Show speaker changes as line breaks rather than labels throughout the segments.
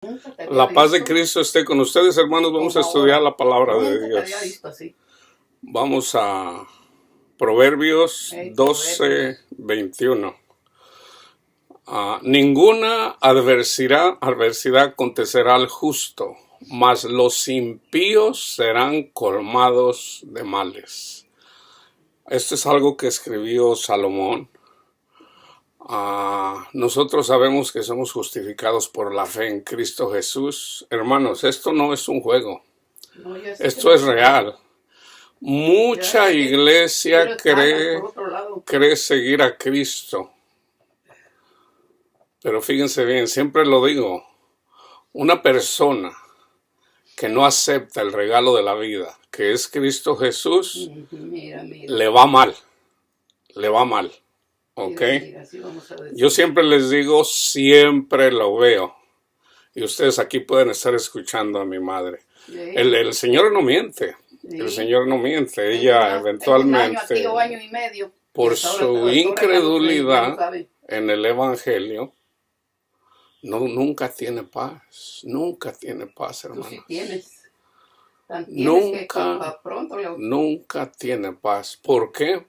Nunca te había
La paz de
visto.
Cristo esté con ustedes, hermanos. Vamos a
Como
estudiar
ahora.
la palabra de
Nunca te había
Dios.
visto así.
Vamos a Proverbios
Proverbios.
12:21. Ninguna adversidad acontecerá al justo, mas los impíos serán colmados de males. Esto es algo que escribió Salomón. Nosotros sabemos que somos justificados por la fe en Cristo Jesús. Hermanos, esto no es un juego.
No, ya sé que
Esto
no
es
es
real.
Ya
Mucha
sé que tú
iglesia
eres ganas por otro lado.
cree seguir a Cristo. Pero fíjense bien, siempre lo digo, una persona que no acepta el regalo de la vida, que es Cristo Jesús,
Mira.
le va mal. Le va mal. ¿Ok?
Mira, así vamos a decir.
Yo siempre les digo, siempre lo veo. Y ustedes aquí pueden estar escuchando a mi madre.
Sí.
El Señor no miente.
Sí.
El Señor no miente. Ella eventualmente,
Tengo un año y medio.
por su incredulidad en el Evangelio, nunca tiene paz. Nunca tiene paz, hermanos.
Tú sí tienes. Nunca
tiene paz. ¿Por qué?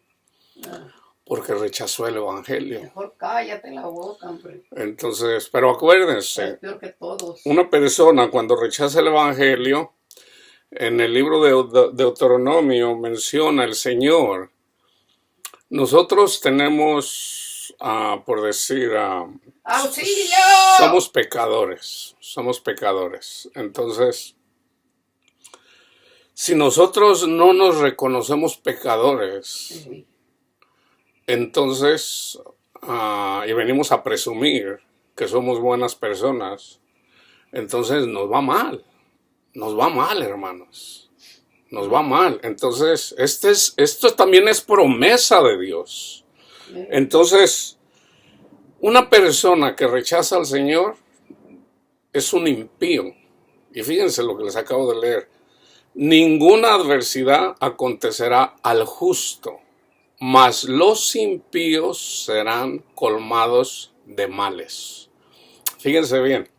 Porque rechazó el Evangelio.
Mejor cállate la boca, hombre.
Entonces, pero acuérdense,
es peor que todos.
Una persona cuando rechaza el Evangelio, en el libro de Deuteronomio menciona el Señor. Nosotros tenemos, por decir,
¡auxilio!
Somos pecadores. Entonces, si nosotros no nos reconocemos pecadores,
Sí.
entonces, y venimos a presumir que somos buenas personas, entonces nos va mal, hermanos, nos va mal. Entonces, esto también es promesa de Dios. Entonces, una persona que rechaza al Señor es un impío. Y fíjense lo que les acabo de leer. Ninguna adversidad acontecerá al justo, mas los impíos serán colmados de males. Fíjense bien.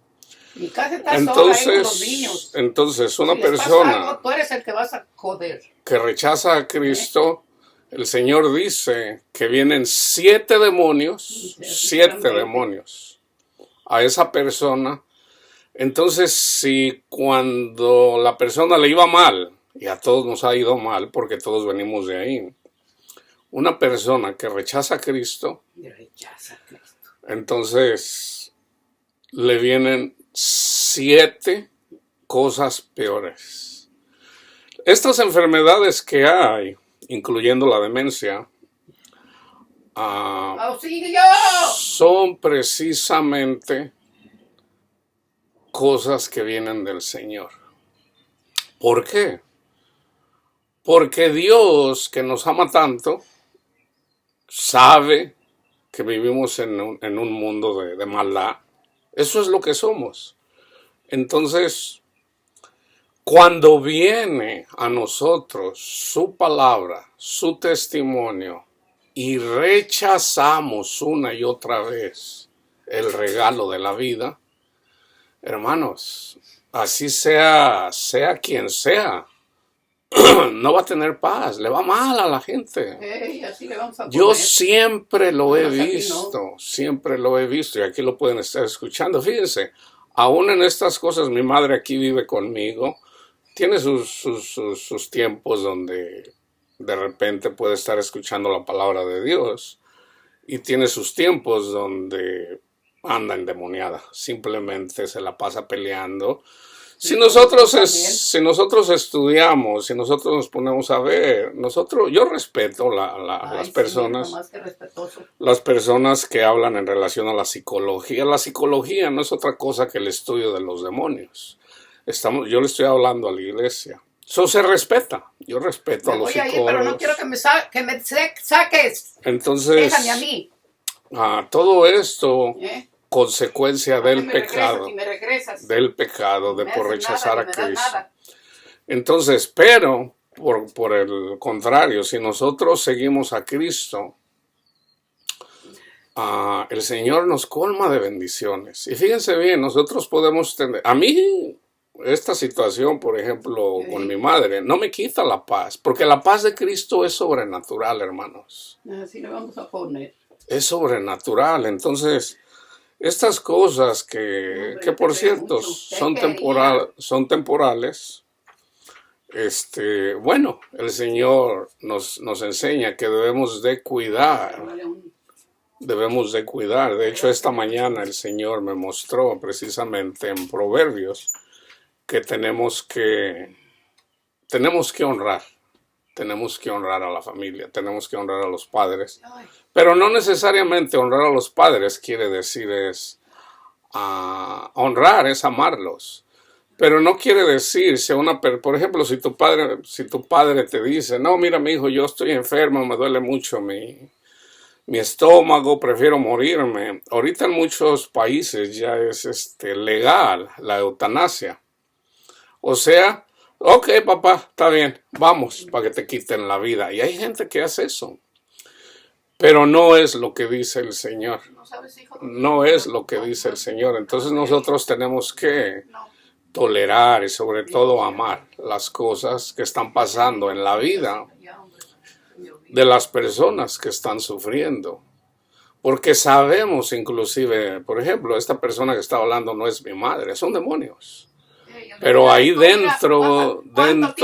Mi casa está sola ahí con los niños.
Entonces, una
si les
persona
pasa algo, tú eres el que vas a joder.
Que rechaza a Cristo, el Señor dice que vienen 7 demonios, 7 demonios a esa persona. Entonces, si cuando la persona le iba mal, y a todos nos ha ido mal porque todos venimos de ahí, una persona que rechaza a Cristo, entonces le vienen 7 cosas peores. Estas enfermedades que hay, incluyendo la demencia,
¡auxilio!
Son precisamente cosas que vienen del Señor. ¿Por qué? Porque Dios, que nos ama tanto, sabe que vivimos en un mundo de maldad. Eso es lo que somos. Entonces, cuando viene a nosotros su palabra, su testimonio, y rechazamos una y otra vez el regalo de la vida, hermanos, así sea quien sea, no va a tener paz, le va mal a la gente.
Así le vamos a comer.
Yo siempre lo he visto, y aquí lo pueden estar escuchando. Fíjense, aún en estas cosas, mi madre aquí vive conmigo, tiene sus tiempos donde de repente puede estar escuchando la palabra de Dios, y tiene sus tiempos donde anda endemoniada, simplemente se la pasa peleando. Si nosotros estudiamos, si nosotros nos ponemos a ver, yo respeto las personas que hablan en relación a la psicología. La psicología no es otra cosa que el estudio de los demonios. Yo le estoy hablando a la iglesia. Eso se respeta. Yo respeto a los psicólogos.
Pero no quiero que me saques.
Entonces,
déjame a mí.
Todo esto, consecuencia del pecado, de por rechazar a Cristo. Entonces, pero, por el contrario, si nosotros seguimos a Cristo, el Señor nos colma de bendiciones. Y fíjense bien, nosotros podemos tener... A mí, esta situación, por ejemplo, con mi madre, no me quita la paz, porque la paz de Cristo es sobrenatural, hermanos.
Así le vamos a poner.
Es sobrenatural. Entonces, estas cosas que por cierto, son temporales, bueno, el Señor nos enseña que debemos de cuidar. Debemos de cuidar. De hecho, esta mañana el Señor me mostró precisamente en Proverbios que tenemos que honrar. Tenemos que honrar a la familia, tenemos que honrar a los padres. Pero no necesariamente honrar a los padres quiere decir honrar es amarlos. Pero no quiere decir, por ejemplo, si tu padre te dice, no, mira, mi hijo, yo estoy enfermo, me duele mucho mi estómago, prefiero morirme. Ahorita en muchos países ya es legal la eutanasia. O sea, ok, papá, está bien, vamos, para que te quiten la vida. Y hay gente que hace eso. Pero no es lo que dice el Señor. No es lo que dice el Señor. Entonces nosotros tenemos que tolerar y sobre todo amar las cosas que están pasando en la vida de las personas que están sufriendo. Porque sabemos inclusive, por ejemplo, esta persona que está hablando no es mi madre, son demonios. Pero ahí dentro de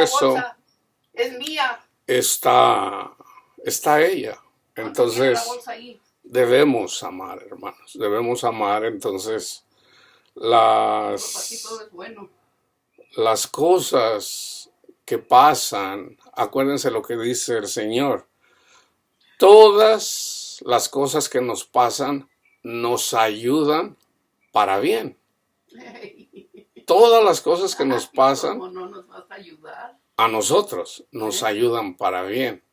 eso
es mía.
Está ella. Entonces debemos amar, hermanos, debemos amar. Entonces las cosas que pasan, acuérdense lo que dice el Señor, todas las cosas que nos pasan nos ayudan para bien. Todas las cosas que nos pasan a nosotros nos ayudan para bien.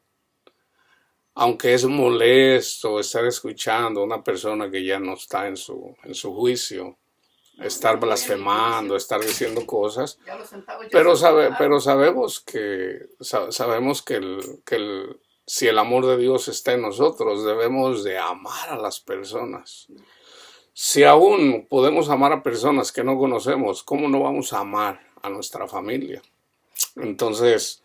Aunque es molesto estar escuchando a una persona que ya no está en su juicio, estar blasfemando, estar diciendo cosas, pero sabemos que si el amor de Dios está en nosotros, debemos de amar a las personas. Si aún podemos amar a personas que no conocemos, ¿cómo no vamos a amar a nuestra familia? Entonces,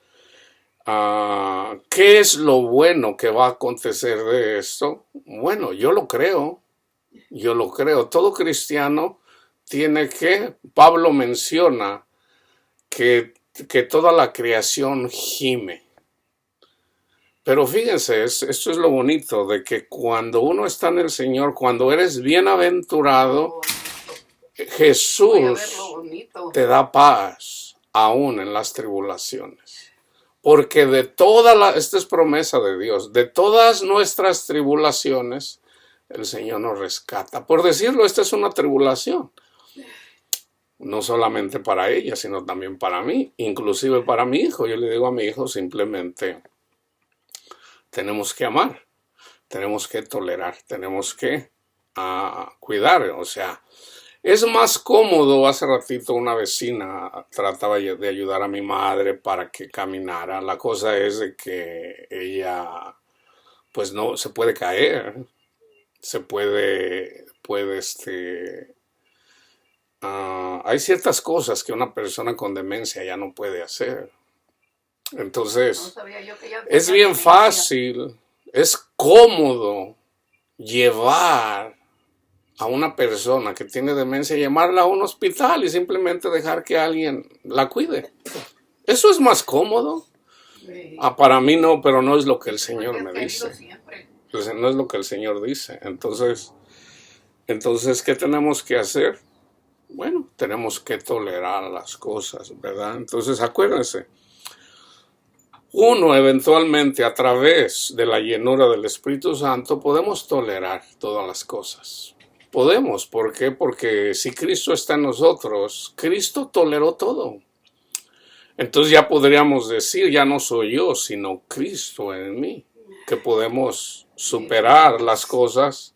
¿qué es lo bueno que va a acontecer de esto? Bueno, yo lo creo. Todo cristiano Pablo menciona que toda la creación gime. Pero fíjense, esto es lo bonito de que cuando uno está en el Señor, cuando eres bienaventurado, Jesús te da paz aún en las tribulaciones. Porque esta es promesa de Dios, de todas nuestras tribulaciones, el Señor nos rescata. Por decirlo, esta es una tribulación. No solamente para ella, sino también para mí, inclusive para mi hijo. Yo le digo a mi hijo simplemente, tenemos que amar, tenemos que tolerar, tenemos que cuidar. O sea, es más cómodo. Hace ratito una vecina trataba de ayudar a mi madre para que caminara. La cosa es de que ella, pues no, se puede caer, hay ciertas cosas que una persona con demencia ya no puede hacer. Entonces, es bien fácil, es cómodo llevar a una persona que tiene demencia, llevarla a un hospital y simplemente dejar que alguien la cuide. Eso es más cómodo. Para mí no, pero no es lo que el Señor me dice. No es lo que el Señor dice. Entonces, ¿qué tenemos que hacer? Bueno, tenemos que tolerar las cosas, ¿verdad? Entonces, acuérdense, uno eventualmente a través de la llenura del Espíritu Santo podemos tolerar todas las cosas. Podemos, ¿por qué? Porque si Cristo está en nosotros, Cristo toleró todo. Entonces ya podríamos decir, ya no soy yo, sino Cristo en mí, que podemos superar las cosas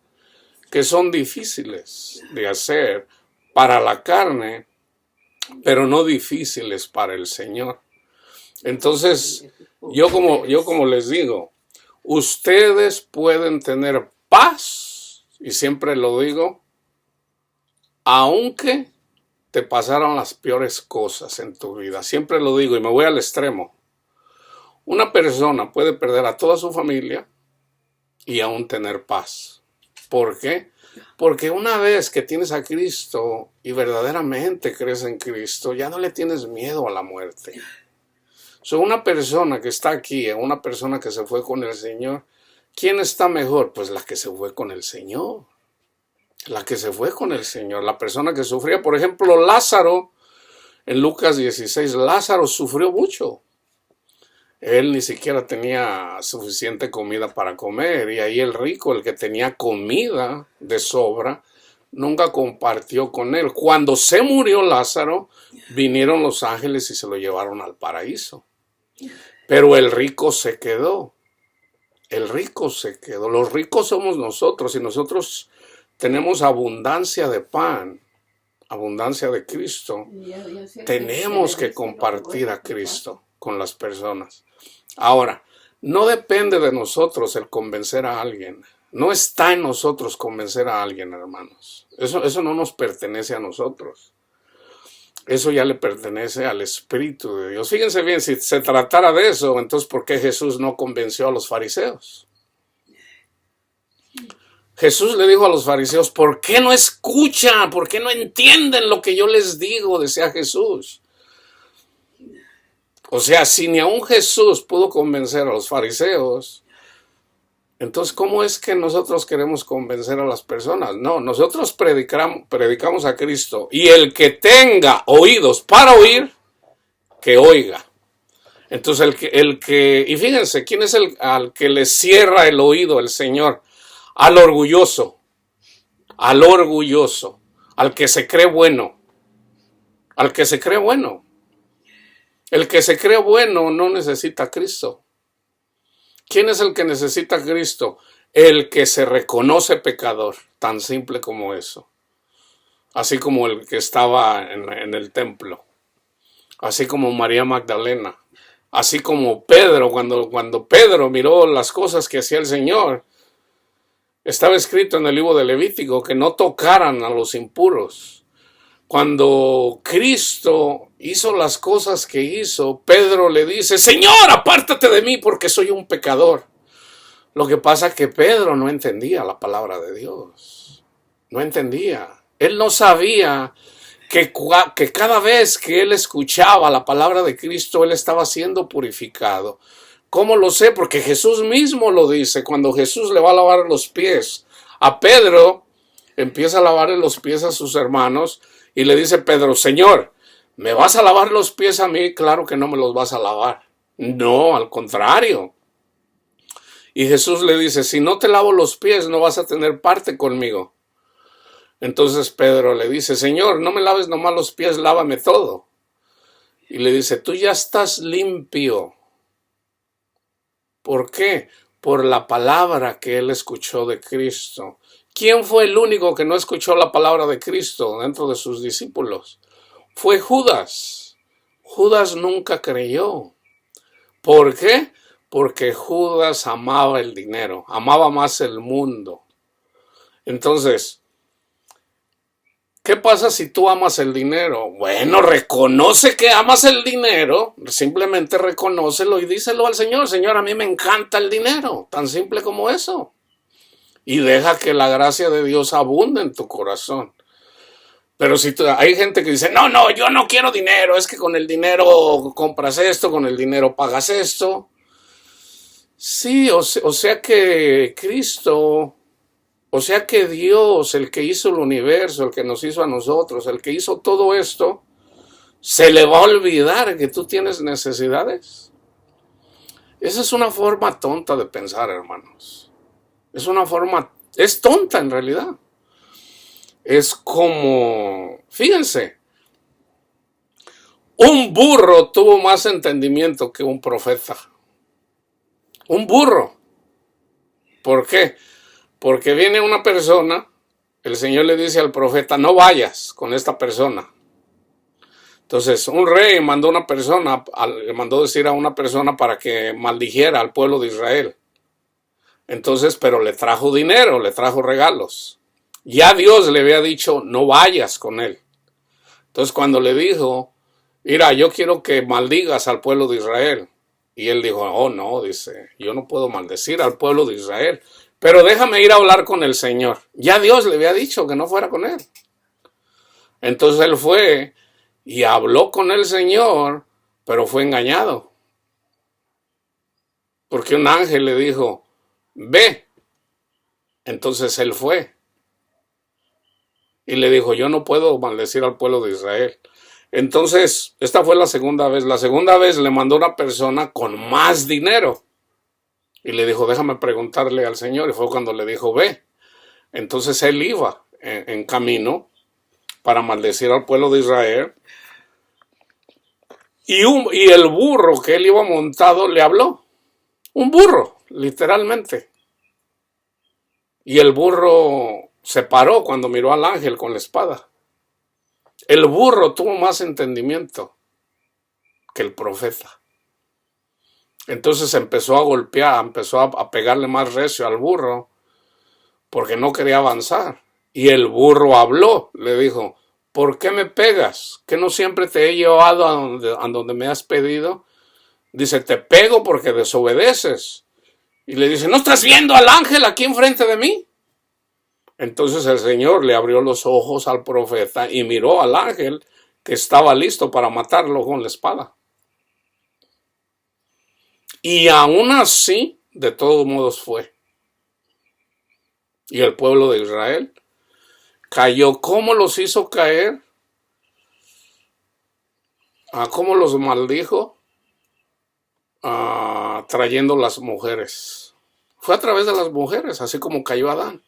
que son difíciles de hacer para la carne, pero no difíciles para el Señor. Entonces, yo como les digo, ustedes pueden tener paz, y siempre lo digo, aunque te pasaron las peores cosas en tu vida. Siempre lo digo y me voy al extremo. Una persona puede perder a toda su familia y aún tener paz. ¿Por qué? Porque una vez que tienes a Cristo y verdaderamente crees en Cristo, ya no le tienes miedo a la muerte. Una persona que está aquí, una persona que se fue con el Señor, ¿quién está mejor? Pues la que se fue con el Señor. La que se fue con el Señor, la persona que sufría. Por ejemplo, Lázaro, en Lucas 16, Lázaro sufrió mucho. Él ni siquiera tenía suficiente comida para comer, y ahí el rico, el que tenía comida de sobra, nunca compartió con él. Cuando se murió Lázaro, vinieron los ángeles y se lo llevaron al paraíso. Pero el rico se quedó. El rico se quedó. Los ricos somos nosotros, y nosotros tenemos abundancia de pan, abundancia de Cristo. Tenemos que compartir a Cristo con las personas. Ahora, no depende de nosotros el convencer a alguien. No está en nosotros convencer a alguien, hermanos. Eso no nos pertenece a nosotros. Eso ya le pertenece al Espíritu de Dios. Fíjense bien, si se tratara de eso, entonces ¿por qué Jesús no convenció a los fariseos? Jesús le dijo a los fariseos, ¿por qué no escuchan? ¿Por qué no entienden lo que yo les digo? Decía Jesús. O sea, si ni aún Jesús pudo convencer a los fariseos, entonces ¿cómo es que nosotros queremos convencer a las personas? No, nosotros predicamos a Cristo, y el que tenga oídos para oír, que oiga. Entonces y fíjense, ¿quién es al que le cierra el oído el Señor? Al orgulloso, al que se cree bueno, al que se cree bueno. El que se cree bueno no necesita a Cristo. ¿Quién es el que necesita a Cristo? El que se reconoce pecador, tan simple como eso. Así como el que estaba en el templo, así como María Magdalena, así como Pedro, cuando Pedro miró las cosas que hacía el Señor. Estaba escrito en el libro de Levítico que no tocaran a los impuros. Cuando Cristo hizo las cosas que hizo, Pedro le dice, Señor, apártate de mí porque soy un pecador. Lo que pasa es que Pedro no entendía la palabra de Dios. No entendía. Él no sabía que cada vez que él escuchaba la palabra de Cristo, él estaba siendo purificado. ¿Cómo lo sé? Porque Jesús mismo lo dice. Cuando Jesús le va a lavar los pies a Pedro, empieza a lavarle los pies a sus hermanos y le dice Pedro, Señor, ¿me vas a lavar los pies a mí? Claro que no me los vas a lavar. No, al contrario. Y Jesús le dice, si no te lavo los pies, no vas a tener parte conmigo. Entonces Pedro le dice, Señor, no me laves nomás los pies, lávame todo. Y le dice, tú ya estás limpio. ¿Por qué? Por la palabra que él escuchó de Cristo. ¿Quién fue el único que no escuchó la palabra de Cristo dentro de sus discípulos? Fue Judas. Judas nunca creyó. ¿Por qué? Porque Judas amaba el dinero, amaba más el mundo. Entonces, ¿qué pasa si tú amas el dinero? Bueno, reconoce que amas el dinero, simplemente reconócelo y díselo al Señor. Señor, a mí me encanta el dinero, tan simple como eso. Y deja que la gracia de Dios abunde en tu corazón. Pero si hay gente que dice, no, yo no quiero dinero, es que con el dinero compras esto, con el dinero pagas esto. Sí, o sea que Cristo... O sea que Dios, el que hizo el universo, el que nos hizo a nosotros, el que hizo todo esto, ¿se le va a olvidar que tú tienes necesidades? Esa es una forma tonta de pensar, hermanos. Es tonta en realidad. Es como, fíjense, un burro tuvo más entendimiento que un profeta. Un burro. ¿Por qué? Porque viene una persona, el Señor le dice al profeta, no vayas con esta persona. Entonces, un rey mandó le mandó decir a una persona para que maldijera al pueblo de Israel. Entonces, pero le trajo dinero, le trajo regalos. Ya Dios le había dicho, no vayas con él. Entonces, cuando le dijo, mira, yo quiero que maldigas al pueblo de Israel. Y él dijo, oh no, dice, yo no puedo maldecir al pueblo de Israel, pero déjame ir a hablar con el Señor. Ya Dios le había dicho que no fuera con él. Entonces él fue y habló con el Señor, pero fue engañado. Porque un ángel le dijo, ve. Entonces él fue. Y le dijo, yo no puedo maldecir al pueblo de Israel. Entonces, esta fue la segunda vez. La segunda vez le mandó una persona con más dinero. Y le dijo, déjame preguntarle al Señor. Y fue cuando le dijo, ve. Entonces él iba en camino para maldecir al pueblo de Israel. Y el burro que él iba montado le habló. Un burro, literalmente. Y el burro se paró cuando miró al ángel con la espada. El burro tuvo más entendimiento que el profeta. Entonces empezó a golpear, empezó a pegarle más recio al burro porque no quería avanzar. Y el burro habló, le dijo, ¿por qué me pegas? ¿Que no siempre te he llevado a donde me has pedido? Dice, te pego porque desobedeces. Y le dice, ¿no estás viendo al ángel aquí enfrente de mí? Entonces el Señor le abrió los ojos al profeta y miró al ángel que estaba listo para matarlo con la espada. Y aún así, de todos modos fue. Y el pueblo de Israel cayó. ¿Cómo los hizo caer? ¿Cómo los maldijo? Trayendo las mujeres. Fue a través de las mujeres, así como cayó Adán.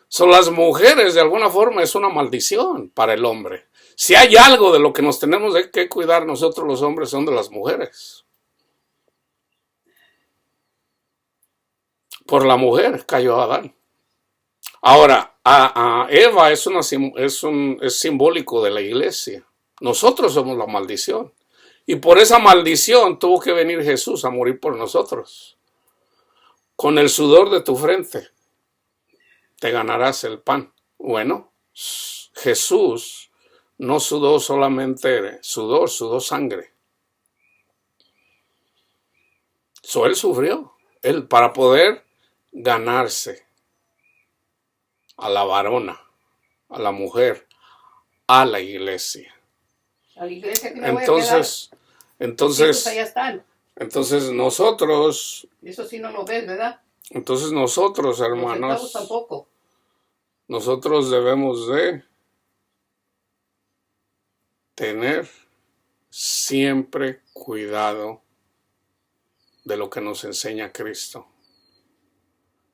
Son las mujeres, de alguna forma, es una maldición para el hombre. Si hay algo de lo que nos tenemos que cuidar nosotros los hombres, son de las mujeres. Por la mujer cayó Adán. Ahora, a Eva es simbólico de la iglesia. Nosotros somos la maldición. Y por esa maldición tuvo que venir Jesús a morir por nosotros. Con el sudor de tu frente te ganarás el pan. Bueno, Jesús no sudó solamente sudor, sudó sangre. Él sufrió. Él para poder ganarse a la varona, a la mujer, a la iglesia.
A la iglesia que me voy a quedar.
Entonces,
allá están.
Entonces nosotros.
Eso sí no lo ves, ¿verdad?
Entonces nosotros, hermanos.
Los tampoco.
Nosotros debemos de tener siempre cuidado de lo que nos enseña Cristo.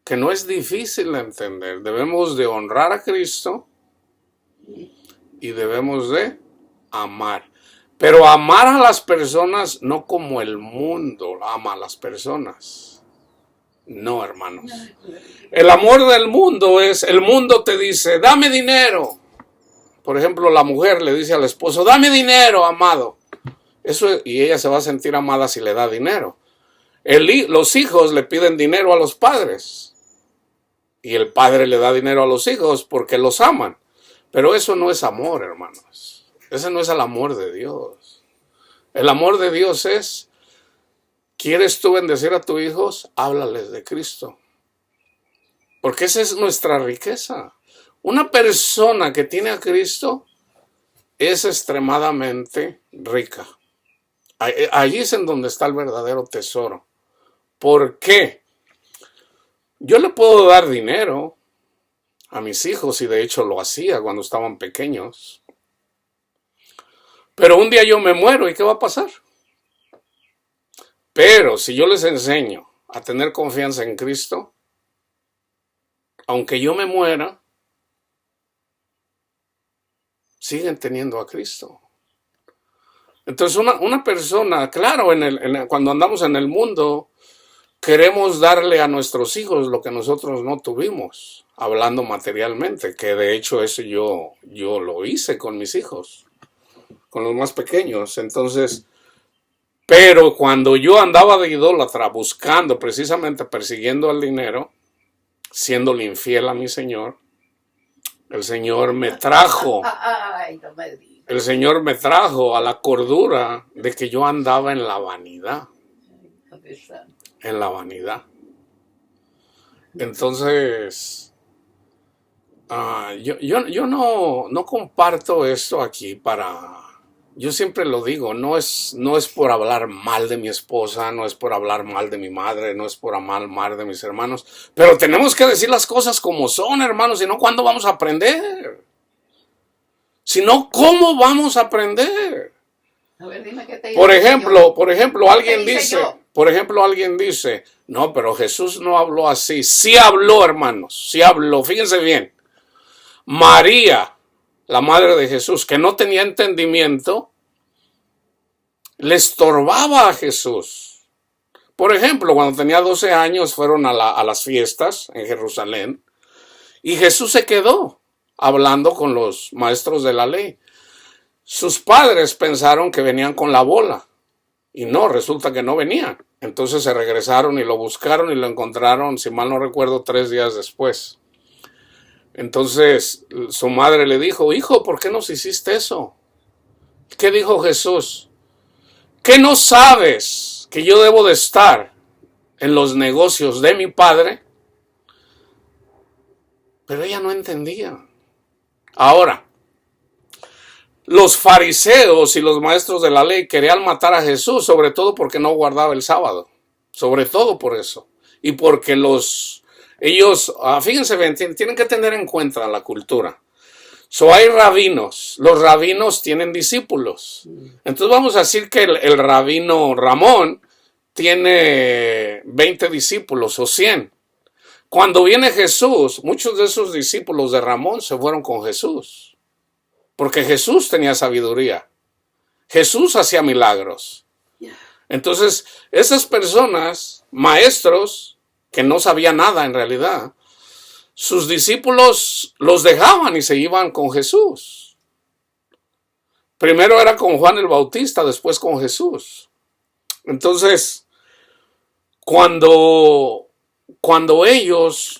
Que no es difícil de entender. Debemos de honrar a Cristo y debemos de amar. Pero amar a las personas no como el mundo ama a las personas. No, hermanos. El amor del mundo es, el mundo te dice, dame dinero. Por ejemplo, la mujer le dice al esposo, dame dinero, amado. Y ella se va a sentir amada si le da dinero. Los hijos le piden dinero a los padres. Y el padre le da dinero a los hijos porque los aman. Pero eso no es amor, hermanos. Ese no es el amor de Dios. El amor de Dios es, ¿quieres tú bendecir a tus hijos? Háblales de Cristo. Porque esa es nuestra riqueza. Una persona que tiene a Cristo es extremadamente rica. Allí es en donde está el verdadero tesoro. ¿Por qué? Yo le puedo dar dinero a mis hijos y de hecho lo hacía cuando estaban pequeños. Pero un día yo me muero y ¿qué va a pasar? Pero si yo les enseño a tener confianza en Cristo, aunque yo me muera, siguen teniendo a Cristo. Entonces una persona, claro, cuando andamos en el mundo, queremos darle a nuestros hijos lo que nosotros no tuvimos, hablando materialmente, que de hecho eso yo lo hice con mis hijos, con los más pequeños. Entonces, pero cuando yo andaba de idólatra buscando, precisamente persiguiendo el dinero, siéndole infiel a mi Señor. El Señor me trajo,
Ay, no me digas.
el Señor me trajo a la cordura de que yo andaba en la vanidad,
Padre Santo.
en la vanidad. Entonces, yo no comparto esto aquí para... Yo siempre lo digo, no es por hablar mal de mi esposa, no es por hablar mal de mi madre, no es por hablar mal de mis hermanos, pero tenemos que decir las cosas como son, hermanos, si no, ¿cuándo vamos a aprender? Si no, ¿cómo vamos a aprender?
A ver, dime qué te
Por
dice
ejemplo, alguien
¿Qué dice
dice,
yo?
no, pero Jesús no habló así. Sí habló, hermanos, sí habló. Fíjense bien, María, la madre de Jesús, que no tenía entendimiento, le estorbaba a Jesús. Por ejemplo, cuando tenía 12 años fueron a las fiestas en Jerusalén y Jesús se quedó hablando con los maestros de la ley. Sus padres pensaron que venían con la bola y no, resulta que no venían. Entonces se regresaron y lo buscaron y lo encontraron, si mal no recuerdo, 3 días después. Entonces su madre le dijo, hijo, ¿por qué nos hiciste eso? ¿Qué dijo Jesús? ¿Qué no sabes que yo debo de estar en los negocios de mi padre? Pero ella no entendía. Ahora, los fariseos y los maestros de la ley querían matar a Jesús, sobre todo porque no guardaba el sábado. Sobre todo por eso. Y porque ellos, fíjense bien, tienen que tener en cuenta la cultura. Hay rabinos. Los rabinos tienen discípulos. Entonces vamos a decir que el rabino Ramón tiene 20 discípulos o 100. Cuando viene Jesús, muchos de esos discípulos de Ramón se fueron con Jesús. Porque Jesús tenía sabiduría. Jesús hacía milagros. Entonces, esas personas, maestros, que no sabían nada en realidad, sus discípulos los dejaban y se iban con Jesús. Primero era con Juan el Bautista, después con Jesús. Entonces, cuando ellos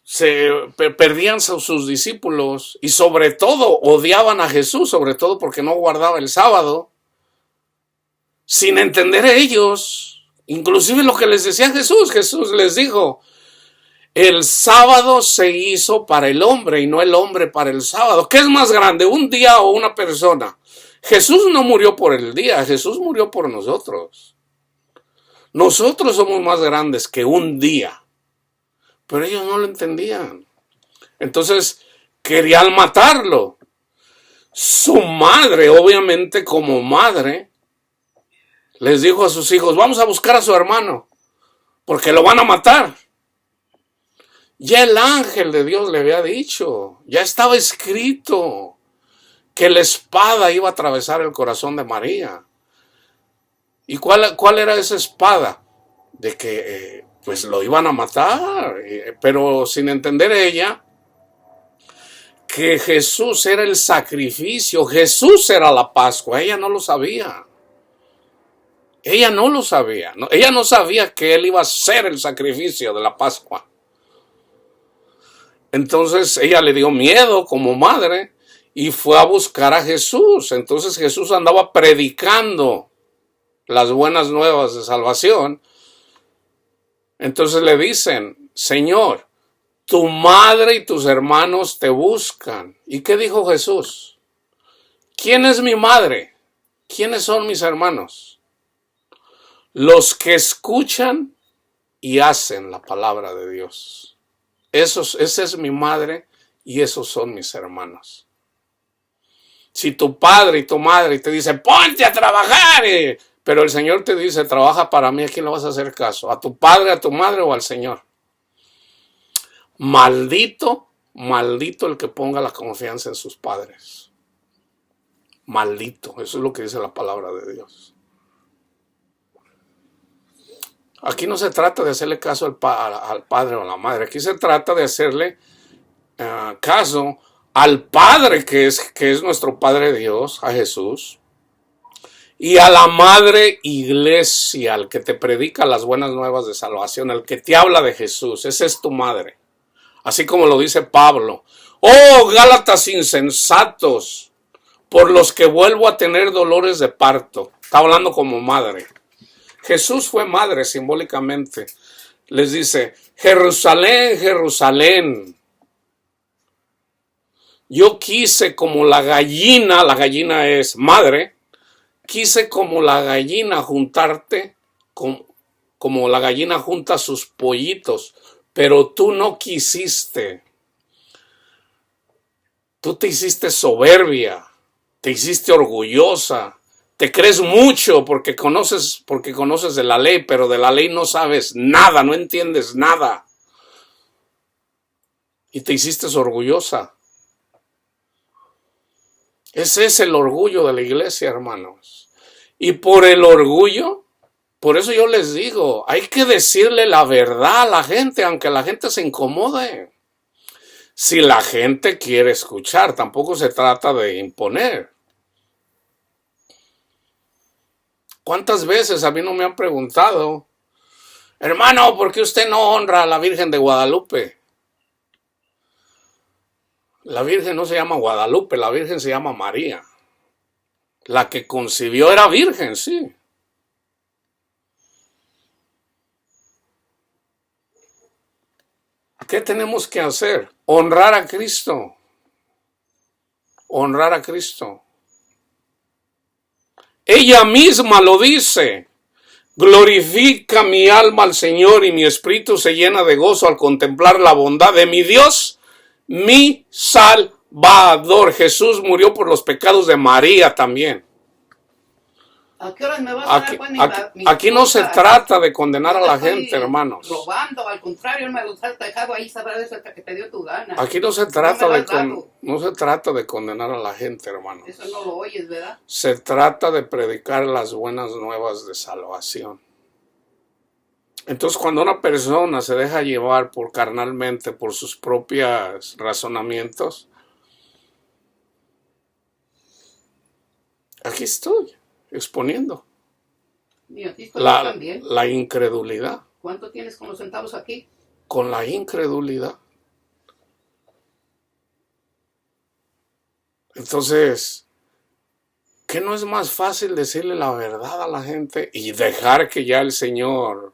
se perdían sus discípulos y sobre todo odiaban a Jesús, sobre todo porque no guardaba el sábado, sin entender ellos, inclusive lo que les decía Jesús les dijo, el sábado se hizo para el hombre y no el hombre para el sábado. ¿Qué es más grande, un día o una persona? Jesús no murió por el día, Jesús murió por nosotros. Nosotros somos más grandes que un día. Pero ellos no lo entendían. Entonces querían matarlo. Su madre, obviamente como madre, les dijo a sus hijos, vamos a buscar a su hermano, porque lo van a matar. Ya el ángel de Dios le había dicho, ya estaba escrito que la espada iba a atravesar el corazón de María. ¿Y cuál era esa espada? De que pues lo iban a matar, pero sin entender ella que Jesús era el sacrificio, Jesús era la Pascua, ella no lo sabía. Ella no lo sabía, ella no sabía que él iba a ser el sacrificio de la Pascua. Entonces ella le dio miedo como madre y fue a buscar a Jesús. Entonces Jesús andaba predicando las buenas nuevas de salvación. Entonces le dicen, Señor, tu madre y tus hermanos te buscan. ¿Y qué dijo Jesús? ¿Quién es mi madre? ¿Quiénes son mis hermanos? Los que escuchan y hacen la palabra de Dios. Esa es mi madre y esos son mis hermanos. Si tu padre y tu madre te dicen, ponte a trabajar, pero el Señor te dice, trabaja para mí, ¿a quién le vas a hacer caso? ¿A tu padre, a tu madre o al Señor? Maldito el que ponga la confianza en sus padres. Maldito, eso es lo que dice la palabra de Dios. Aquí no se trata de hacerle caso al padre o a la madre, aquí se trata de hacerle caso al Padre que es nuestro Padre Dios, a Jesús, y a la madre iglesia, al que te predica las buenas nuevas de salvación, al que te habla de Jesús. Esa es tu madre. Así como lo dice Pablo. Oh, Gálatas insensatos, por los que vuelvo a tener dolores de parto. Está hablando como madre. Jesús fue madre simbólicamente. Les dice, Jerusalén, Jerusalén, yo quise como la gallina es madre, quise como la gallina juntarte, como la gallina junta sus pollitos, pero tú no quisiste. Tú te hiciste soberbia, te hiciste orgullosa, te crees mucho porque conoces de la ley, pero de la ley no sabes nada, no entiendes nada. Y te hiciste orgullosa. Ese es el orgullo de la iglesia, hermanos. Y por el orgullo, por eso yo les digo, hay que decirle la verdad a la gente, aunque la gente se incomode. Si la gente quiere escuchar, tampoco se trata de imponer. ¿Cuántas veces a mí no me han preguntado, hermano, ¿por qué usted no honra a la Virgen de Guadalupe? La Virgen no se llama Guadalupe, la Virgen se llama María. La que concibió era virgen, sí. ¿Qué tenemos que hacer? Honrar a Cristo. Honrar a Cristo. Ella misma lo dice. Glorifica mi alma al Señor y mi espíritu se llena de gozo al contemplar la bondad de mi Dios, mi Salvador. Jesús murió por los pecados de María también.
¿A qué horas me vas a dar
aquí no se trata de condenar a la gente, hermanos.
Robando, al contrario, me los has dejado ahí, sabrás hasta que te dio tu gana.
Aquí no se trata no se trata de condenar a la gente, hermanos.
Eso no lo oyes, ¿verdad?
Se trata de predicar las buenas nuevas de salvación. Entonces, cuando una persona se deja llevar carnalmente por sus propios razonamientos, aquí estoy exponiendo la incredulidad.
¿Cuánto tienes con los centavos aquí?
Con la incredulidad. Entonces, ¿qué no es más fácil decirle la verdad a la gente y dejar que ya el Señor...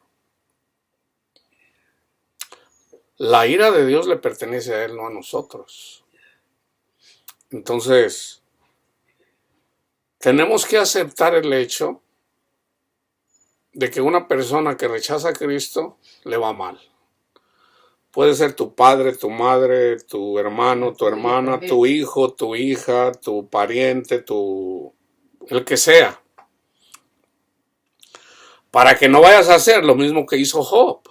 La ira de Dios le pertenece a Él, no a nosotros. Entonces, tenemos que aceptar el hecho de que una persona que rechaza a Cristo le va mal. Puede ser tu padre, tu madre, tu hermano, tu hermana, tu hijo, tu hija, tu pariente, el que sea. Para que no vayas a hacer lo mismo que hizo Job.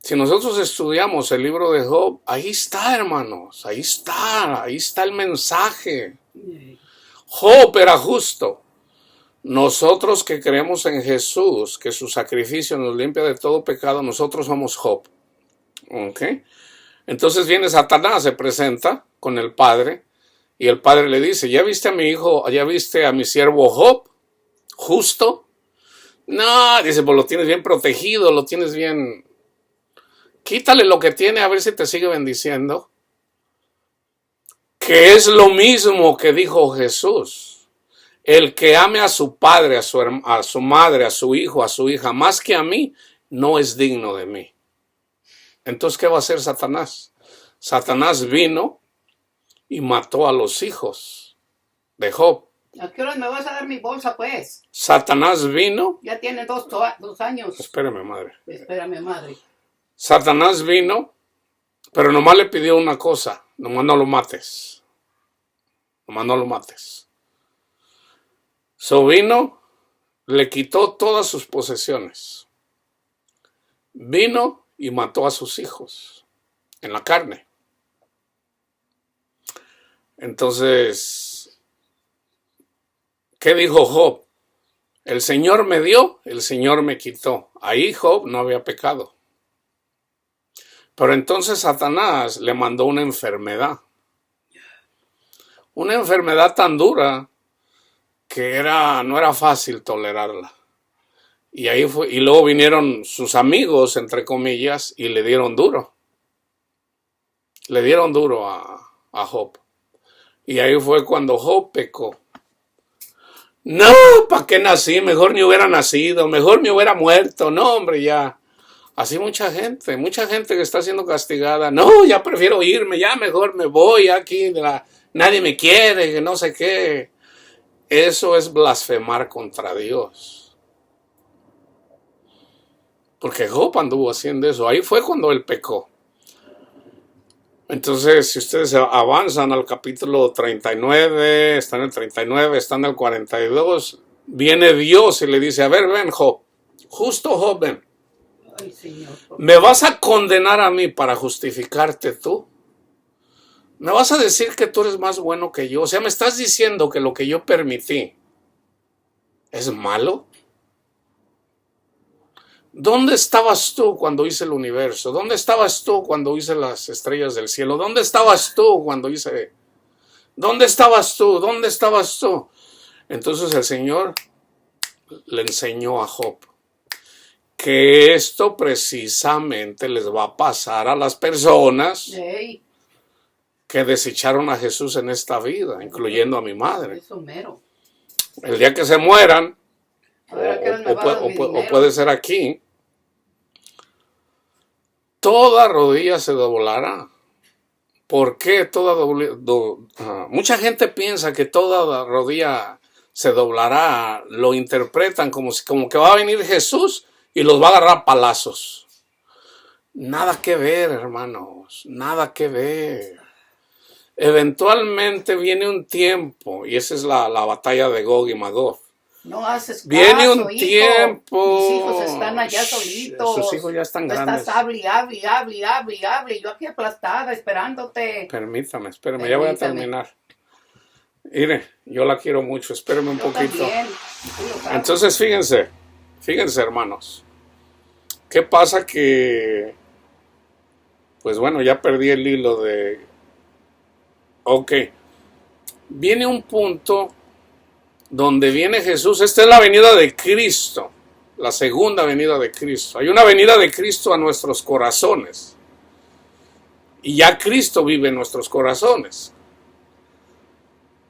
Si nosotros estudiamos el libro de Job, ahí está, hermanos, ahí está el mensaje. Job era justo. Nosotros que creemos en Jesús, que su sacrificio nos limpia de todo pecado, nosotros somos Job. ¿Ok? Entonces viene Satanás, se presenta con el padre, y el padre le dice, ¿ya viste a mi hijo, ya viste a mi siervo Job? ¿Justo? No, dice, pues lo tienes bien protegido, lo tienes bien... Quítale lo que tiene a ver si te sigue bendiciendo. Que es lo mismo que dijo Jesús. El que ame a su padre, a su madre, a su hijo, a su hija, más que a mí, no es digno de mí. Entonces, ¿qué va a hacer Satanás? Satanás vino y mató a los hijos de Job.
¿A qué hora me vas a dar mi bolsa, pues?
Satanás vino.
Ya tiene 2 años.
Espérame, madre.
Espérame, madre.
Satanás vino, pero nomás le pidió una cosa, nomás no lo mates. Nomás no lo mates. So vino, le quitó todas sus posesiones. Vino y mató a sus hijos en la carne. Entonces, ¿qué dijo Job? El Señor me dio, el Señor me quitó. Ahí Job no había pecado. Pero entonces Satanás le mandó una enfermedad. Una enfermedad tan dura no era fácil tolerarla. Y ahí fue, y luego vinieron sus amigos, entre comillas, y le dieron duro. Le dieron duro a Job. Y ahí fue cuando Job pecó. No, ¿para qué nací? Mejor ni hubiera nacido, mejor me hubiera muerto. No, hombre, ya. Así mucha gente que está siendo castigada. No, ya prefiero irme, ya mejor me voy aquí. Nadie me quiere, que no sé qué. Eso es blasfemar contra Dios. Porque Job anduvo haciendo eso. Ahí fue cuando él pecó. Entonces, si ustedes avanzan al capítulo 39, están en el 39, están en el 42, viene Dios y le dice, a ver, ven Job, justo Job, ven.
Ay, Señor,
¿Me vas a condenar a mí para justificarte tú? ¿Me vas a decir que tú eres más bueno que yo? O sea, ¿me estás diciendo que lo que yo permití es malo? ¿Dónde estabas tú cuando hice el universo? ¿Dónde estabas tú cuando hice las estrellas del cielo? ¿Dónde estabas tú cuando hice? ¿Dónde estabas tú? ¿Dónde estabas tú? Entonces el Señor le enseñó a Job que esto precisamente les va a pasar a las personas que desecharon a Jesús en esta vida, incluyendo a mi madre.
Eso mero.
El día que se mueran,
o
puede ser aquí, toda rodilla se doblará. ¿Por qué mucha gente piensa que toda rodilla se doblará? Lo interpretan como que va a venir Jesús y los va a agarrar a palazos. Nada que ver, hermanos, nada que ver. Eventualmente viene un tiempo, y esa es la batalla de Gog y Magog.
No haces caso,
Viene un
hijo.
tiempo.
Mis hijos están allá solitos.
Sus hijos ya están grandes.
Estás hable. Yo aquí aplastada esperándote.
Espérame, ya voy a terminar. Mire, yo la quiero mucho, espérame un poquito.
También.
Entonces, fíjense, hermanos. ¿Qué pasa? Que, pues bueno, ya perdí el hilo de... Ok. Viene un punto donde viene Jesús. Esta es la venida de Cristo, la segunda venida de Cristo. Hay una venida de Cristo a nuestros corazones. Y ya Cristo vive en nuestros corazones.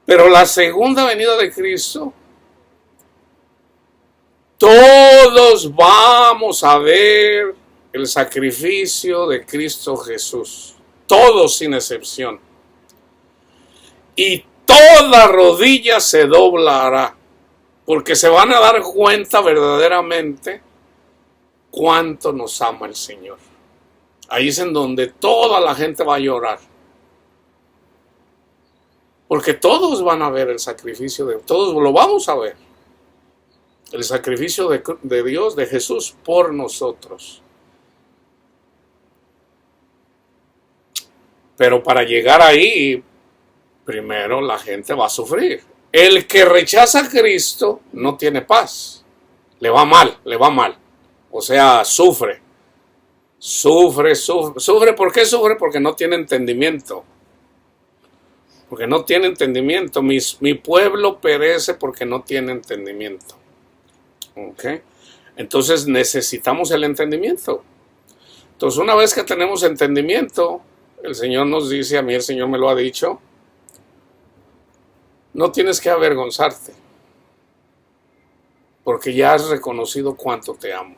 Pero la segunda venida de Cristo, todos vamos a ver el sacrificio de Cristo Jesús. Todos sin excepción. Y toda rodilla se doblará, porque se van a dar cuenta verdaderamente cuánto nos ama el Señor. Ahí es en donde toda la gente va a llorar. Porque todos van a ver el sacrificio todos lo vamos a ver. El sacrificio de Dios, de Jesús, por nosotros. Pero para llegar ahí, primero la gente va a sufrir. El que rechaza a Cristo no tiene paz. Le va mal. O sea, sufre. ¿Por qué sufre? Porque no tiene entendimiento. Mi pueblo perece porque no tiene entendimiento. ¿Ok? Entonces necesitamos el entendimiento. Entonces una vez que tenemos entendimiento, el Señor nos dice, a mí el Señor me lo ha dicho, no tienes que avergonzarte, porque ya has reconocido cuánto te amo.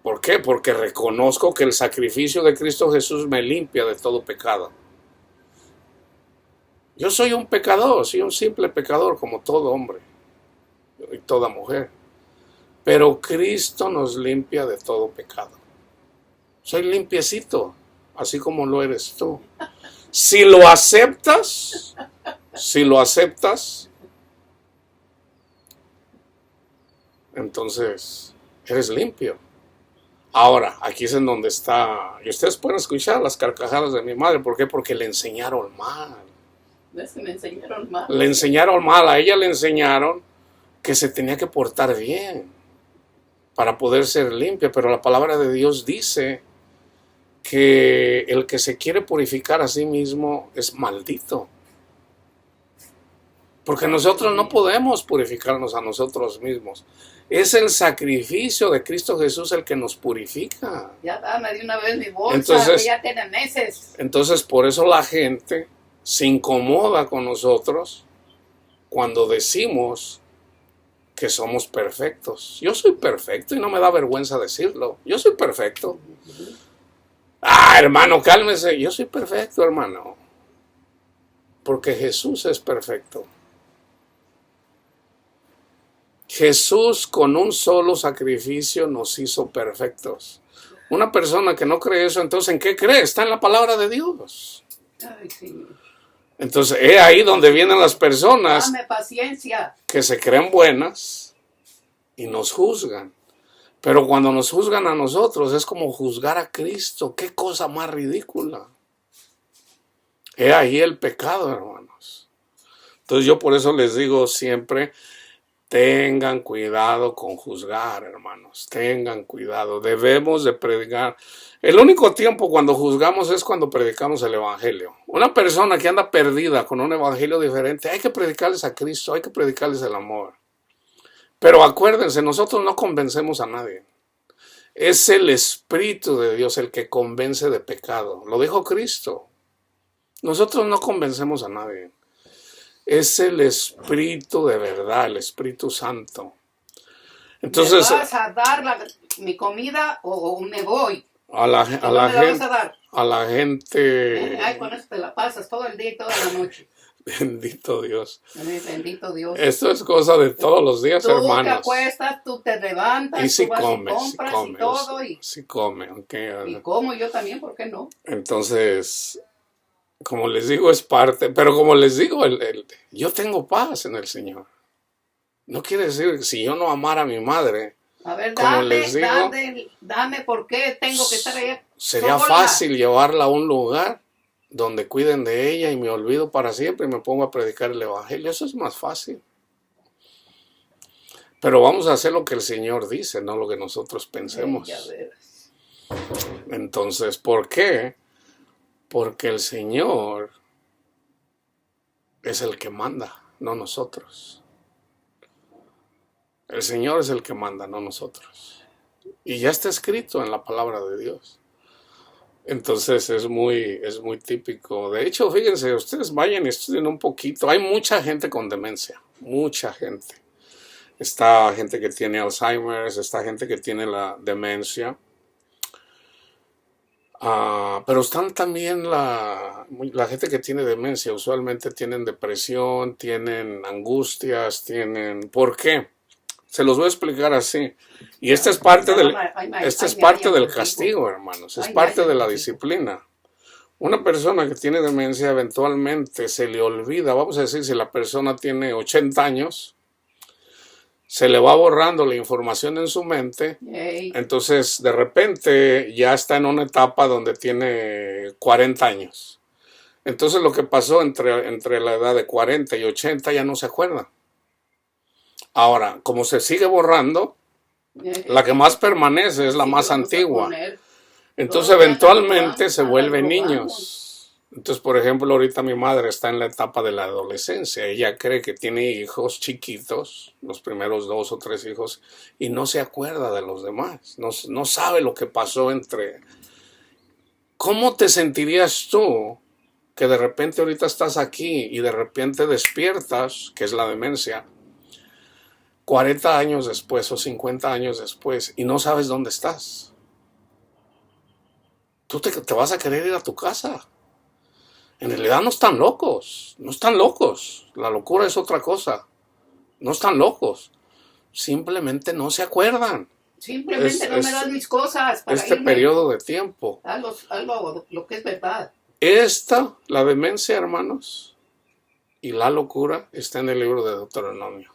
¿Por qué? Porque reconozco que el sacrificio de Cristo Jesús me limpia de todo pecado. Yo soy un pecador, soy un simple pecador como todo hombre y toda mujer. Pero Cristo nos limpia de todo pecado. Soy limpiecito, así como lo eres tú. Si lo aceptas, entonces eres limpio. Ahora, aquí es en donde está, y ustedes pueden escuchar las carcajadas de mi madre. ¿Por qué? Porque le enseñaron mal. Le enseñaron mal, a ella le enseñaron que se tenía que portar bien para poder ser limpia, pero la palabra de Dios dice que el que se quiere purificar a sí mismo es maldito. Porque nosotros no podemos purificarnos a nosotros mismos. Es el sacrificio de Cristo Jesús el que nos purifica.
Ya dame de una vez mi bolsa,
Entonces,
que ya tiene meses.
Entonces, por eso la gente se incomoda con nosotros cuando decimos que somos perfectos. Yo soy perfecto y no me da vergüenza decirlo. Yo soy perfecto. Ah, hermano, cálmese. Yo soy perfecto, hermano. Porque Jesús es perfecto. Jesús con un solo sacrificio nos hizo perfectos. Una persona que no cree eso, entonces ¿en qué cree? Está en la palabra de Dios.
Ay, sí.
Entonces es ahí donde vienen las personas
Dame paciencia.
que se creen buenas y nos juzgan. Pero cuando nos juzgan a nosotros es como juzgar a Cristo. Qué cosa más ridícula. Es ahí el pecado, hermanos. Entonces yo por eso les digo siempre, tengan cuidado con juzgar, hermanos. Tengan cuidado. Debemos de predicar. El único tiempo cuando juzgamos es cuando predicamos el evangelio. Una persona que anda perdida con un evangelio diferente, hay que predicarles a Cristo, hay que predicarles el amor. Pero acuérdense, nosotros no convencemos a nadie. Es el Espíritu de Dios el que convence de pecado. Lo dijo Cristo. Nosotros no convencemos a nadie. Es el Espíritu de verdad, el Espíritu Santo. Entonces,
¿me vas a dar mi comida o me voy?
A la
¿Me la vas a dar?
gente.
Ay, con eso te la pasas todo el día y toda la noche.
Bendito Dios.
Bendito Dios.
Esto es cosa de todos los días,
tú
hermanos.
Tú te acuestas, tú te levantas,
y si
tú vas
come,
y compras
si come,
y todo.
Si come, okay.
Y como yo también, ¿por qué no?
Entonces, como les digo, es parte. Pero como les digo, yo tengo paz en el Señor. No quiere decir que si yo no amara a mi madre,
a ver,
como les digo,
dame por qué tengo que estar allá.
Sería fácil llevarla a un lugar donde cuiden de ella y me olvido para siempre y me pongo a predicar el evangelio. Eso es más fácil. Pero vamos a hacer lo que el Señor dice, no lo que nosotros pensemos. Entonces, ¿por qué? Porque el Señor es el que manda, no nosotros. El Señor es el que manda, no nosotros. Y ya está escrito en la palabra de Dios. Entonces es muy típico. De hecho, fíjense, ustedes vayan y estudien un poquito. Hay mucha gente con demencia, mucha gente. Está gente que tiene Alzheimer, está gente que tiene la demencia. Pero están también la gente que tiene demencia. Usualmente tienen depresión, tienen angustias, tienen... ¿Por qué? Se los voy a explicar así. Y esta es parte del castigo, hermanos. Es parte de la disciplina. Una persona que tiene demencia eventualmente se le olvida, vamos a decir, si la persona tiene 80 años, se le va borrando la información en su mente. Entonces, de repente, ya está en una etapa donde tiene 40 años. Entonces, lo que pasó entre la edad de 40 y 80 ya no se acuerda. Ahora, como se sigue borrando, la que más permanece es la más antigua. Entonces, eventualmente se vuelven niños. Entonces, por ejemplo, ahorita mi madre está en la etapa de la adolescencia. Ella cree que tiene hijos chiquitos, los primeros 2 o 3 hijos, y no se acuerda de los demás. No sabe lo que pasó entre... ¿Cómo te sentirías tú que de repente ahorita estás aquí y de repente despiertas, que es la demencia, 40 años después o 50 años después y no sabes dónde estás? Tú te vas a querer ir a tu casa. En realidad no están locos, no están locos. La locura es otra cosa. No están locos. Simplemente no se acuerdan.
Simplemente no me dan mis cosas para
este
irme.
Periodo de tiempo.
Algo lo que es verdad.
La demencia, hermanos, y la locura está en el libro de Deuteronomio.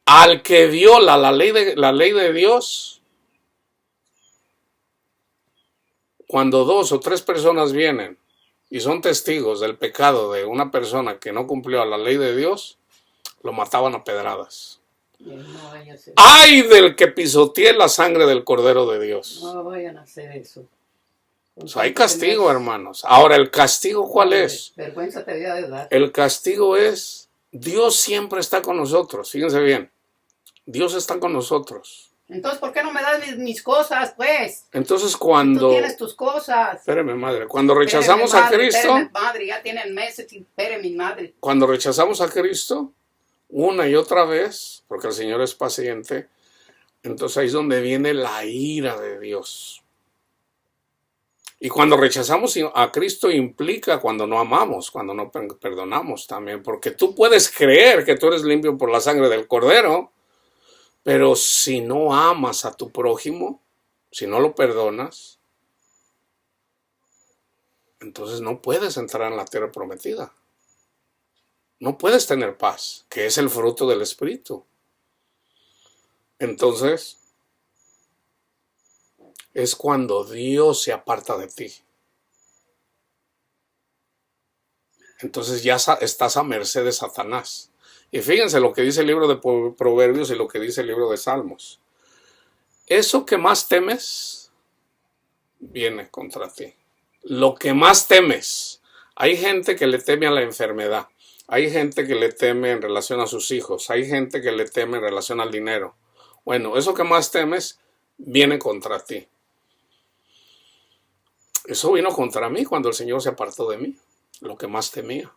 Al que viola la ley de Dios, cuando 2 o 3 personas vienen y son testigos del pecado de una persona que no cumplió la ley de Dios, lo mataban a pedradas. ¡Ay del que pisotee la sangre del Cordero de Dios!
No vayan a hacer eso. Con
So, hay
tanto
castigo,
tener,
hermanos. Ahora, ¿el castigo cuál
hombre,
es?
vergüenza te debía de dar.
El castigo es, Dios siempre está con nosotros. Fíjense bien, Dios está con nosotros.
Entonces, ¿por qué no me das mis cosas, pues?
Entonces,
Si tú
cuando,
tienes tus cosas.
espéreme, madre, cuando
Espéreme,
rechazamos a
madre,
Cristo,
espéreme, madre, ya tienen meses sin mi madre.
cuando rechazamos a Cristo, una y otra vez, porque el Señor es paciente, entonces ahí es donde viene la ira de Dios. Y cuando rechazamos a Cristo implica cuando no amamos, cuando no perdonamos también, porque tú puedes creer que tú eres limpio por la sangre del Cordero, pero si no amas a tu prójimo, si no lo perdonas, entonces no puedes entrar en la tierra prometida. No puedes tener paz, que es el fruto del Espíritu. Entonces, es cuando Dios se aparta de ti. Entonces ya estás a merced de Satanás. Y fíjense lo que dice el libro de Proverbios y lo que dice el libro de Salmos. Eso que más temes viene contra ti. Lo que más temes. Hay gente que le teme a la enfermedad. Hay gente que le teme en relación a sus hijos. Hay gente que le teme en relación al dinero. Bueno, eso que más temes viene contra ti. Eso vino contra mí cuando el Señor se apartó de mí. Lo que más temía.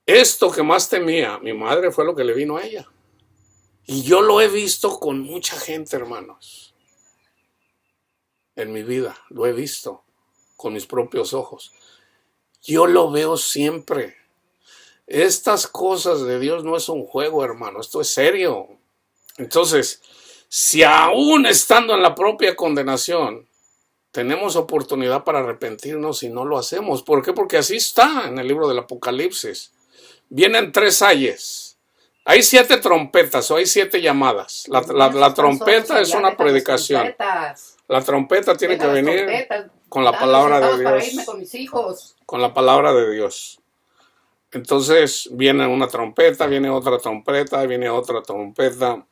Esto que más temía, mi madre, fue lo que le vino a ella. Y yo lo he visto con mucha gente, hermanos. En mi vida, lo he visto con mis propios ojos. Yo lo veo siempre. Estas cosas de Dios no es un juego, hermano. Esto es serio. Entonces, si aún estando en la propia condenación, tenemos oportunidad para arrepentirnos y no lo hacemos. ¿Por qué? Porque así está en el libro del Apocalipsis. Vienen 3 ayes. Hay 7 trompetas o hay 7 llamadas. La trompeta es una predicación. La trompeta tiene que venir con la palabra de Dios.
Para irme con mis hijos.
Con la palabra de Dios. Entonces viene una trompeta, viene otra trompeta, viene otra trompeta.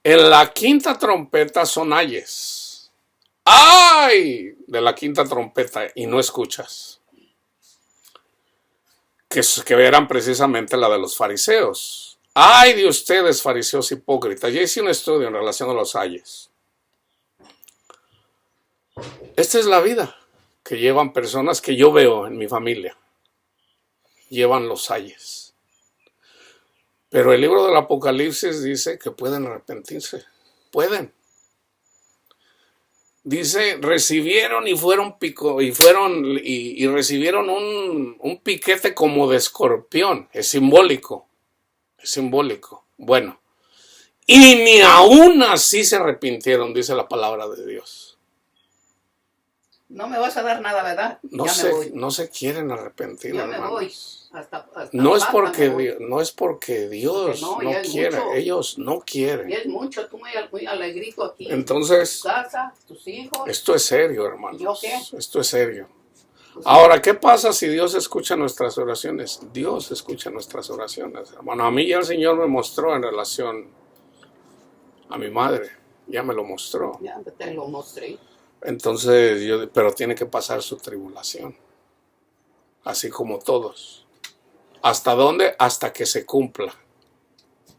En la quinta trompeta son ayes. ¡Ay! De la quinta trompeta y no escuchas. Que eran precisamente la de los fariseos. ¡Ay de ustedes, fariseos hipócritas! Ya hice un estudio en relación a los ayes. Esta es la vida que llevan personas que yo veo en mi familia. Llevan los ayes. Pero el libro del Apocalipsis dice que pueden arrepentirse. Pueden. Dice, recibieron y fueron y recibieron un piquete como de escorpión. Es simbólico. Es simbólico. Bueno. Y ni aún así se arrepintieron, dice la palabra de Dios.
No me vas a dar nada, ¿verdad?
No se quieren arrepentir,
ya me voy.
Hasta no es porque Dios no quiere, mucho. Ellos no quieren.
Y es mucho, tú muy alegrito aquí.
Entonces,
tu casa, tus hijos.
Esto es serio, hermanos.
¿Yo qué?
Esto es serio. Pues ahora, ¿qué pasa si Dios escucha nuestras oraciones? Dios escucha nuestras oraciones, hermano. A mí ya el Señor me mostró en relación a mi madre. Ya me lo mostró.
Ya te lo mostré.
Entonces, pero tiene que pasar su tribulación. Así como todos. ¿Hasta dónde? Hasta que se cumpla.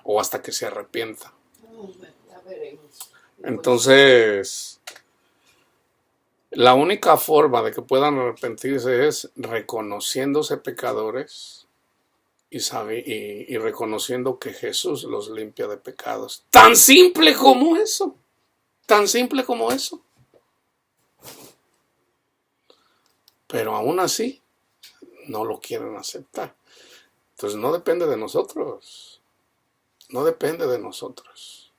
O hasta que se arrepienta.
Ya veremos.
Entonces, la única forma de que puedan arrepentirse es reconociéndose pecadores y reconociendo que Jesús los limpia de pecados. Tan simple como eso. Tan simple como eso. Pero aún así, no lo quieren aceptar. Entonces no depende de nosotros. No depende de nosotros.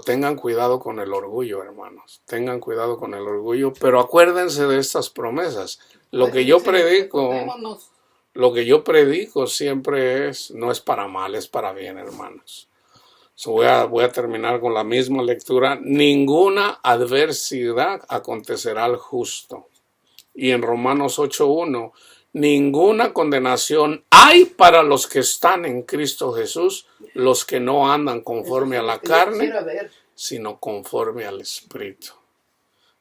Tengan cuidado con el orgullo, hermanos. Tengan cuidado con el orgullo. Pero acuérdense de estas promesas. Lo que yo predico siempre no es para mal, es para bien, hermanos. Voy a terminar con la misma lectura. Ninguna adversidad acontecerá al justo. Y en Romanos 8:1, ninguna condenación hay para los que están en Cristo Jesús, los que no andan conforme a la carne, sino conforme al Espíritu.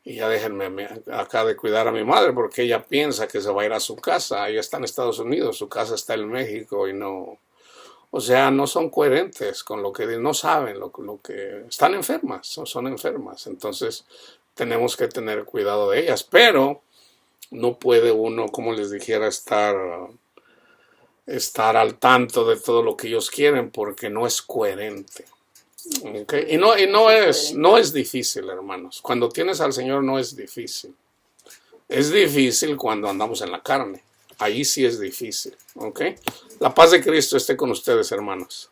y ya déjenme acá de cuidar a mi madre porque ella piensa que se va a ir a su casa. Ella está en Estados Unidos, su casa está en México y no, o sea, no son coherentes con lo que no saben lo que están enfermas, son enfermas. Entonces tenemos que tener cuidado de ellas, pero no puede uno, como les dijera, estar al tanto de todo lo que ellos quieren porque no es coherente. Okay. Y no es difícil, hermanos. Cuando tienes al Señor no es difícil. Es difícil cuando andamos en la carne. Ahí sí es difícil. Okay. La paz de Cristo esté con ustedes, hermanos.